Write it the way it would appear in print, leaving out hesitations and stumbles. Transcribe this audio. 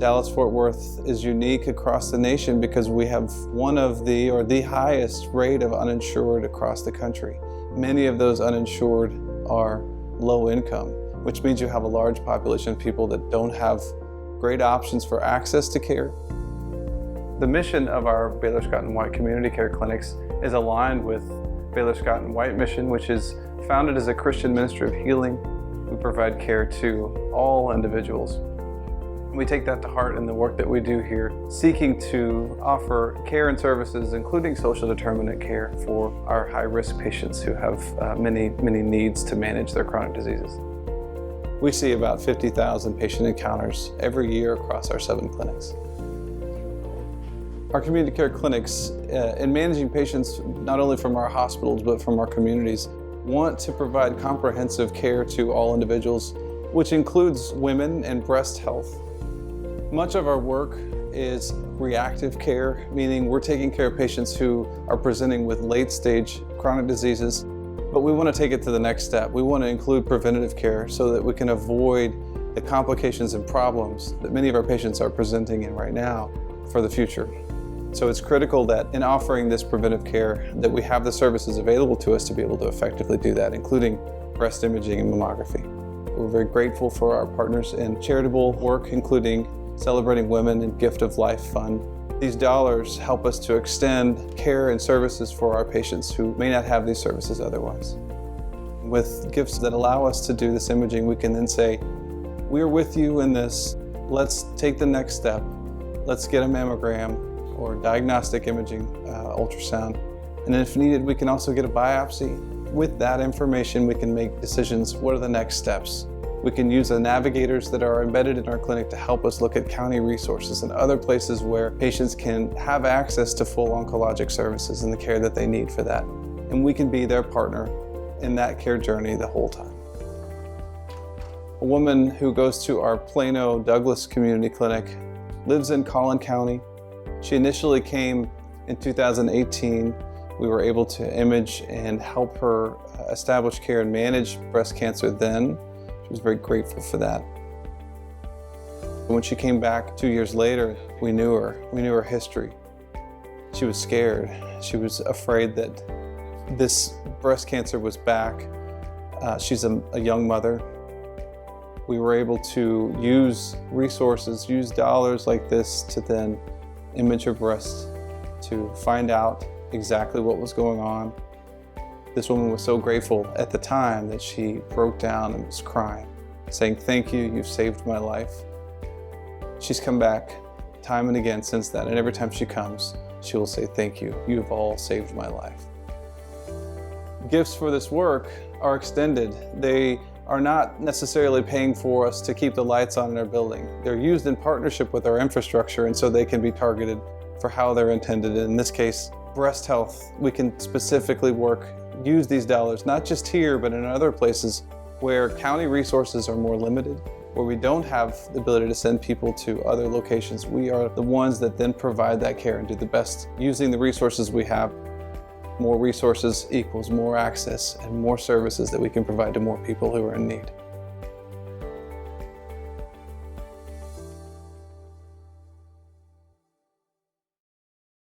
Dallas-Fort Worth is unique across the nation because we have one of the highest rate of uninsured across the country. Many of those uninsured are low income, which means you have a large population of people that don't have great options for access to care. The mission of our Baylor Scott & White community care clinics is aligned with Baylor Scott & White mission, which is founded as a Christian ministry of healing. We provide care to all individuals. We take that to heart in the work that we do here, seeking to offer care and services, including social determinant care, for our high-risk patients who have many needs to manage their chronic diseases. We see about 50,000 patient encounters every year across our 7 clinics. Our community care clinics, in managing patients not only from our hospitals but from our communities, want to provide comprehensive care to all individuals, which includes women and breast health. Much of our work is reactive care, meaning we're taking care of patients who are presenting with late-stage chronic diseases, but we want to take it to the next step. We want to include preventative care so that we can avoid the complications and problems that many of our patients are presenting in right now for the future. So it's critical that in offering this preventive care that we have the services available to us to be able to effectively do that, including breast imaging and mammography. We're very grateful for our partners in charitable work, including Celebrating Women and Gift of Life Fund. These dollars help us to extend care and services for our patients who may not have these services otherwise. With gifts that allow us to do this imaging, we can then say, we're with you in this. Let's take the next step. Let's get a mammogram or diagnostic imaging, ultrasound. And if needed, we can also get a biopsy. With that information, we can make decisions. What are the next steps? We can use the navigators that are embedded in our clinic to help us look at county resources and other places where patients can have access to full oncologic services and the care that they need for that. And we can be their partner in that care journey the whole time. A woman who goes to our Plano Douglas Community Clinic lives in Collin County. She initially came in 2018. We were able to image and help her establish care and manage breast cancer then. She was very grateful for that. When she came back 2 years later, we knew her history. She was scared. She was afraid that this breast cancer was back. She's a young mother. We were able to use resources, use dollars like this to then image her breast to find out exactly what was going on. This woman was so grateful at the time that she broke down and was crying, saying, "Thank you, you've saved my life." She's come back time and again since then, and every time she comes, she will say, "Thank you, you have all saved my life." Gifts for this work are extended. They are not necessarily paying for us to keep the lights on in our building. They're used in partnership with our infrastructure, and so they can be targeted for how they're intended. In this case, breast health, we can specifically use these dollars, not just here, but in other places where county resources are more limited, where we don't have the ability to send people to other locations. We are the ones that then provide that care and do the best using the resources we have. More resources equals more access and more services that we can provide to more people who are in need.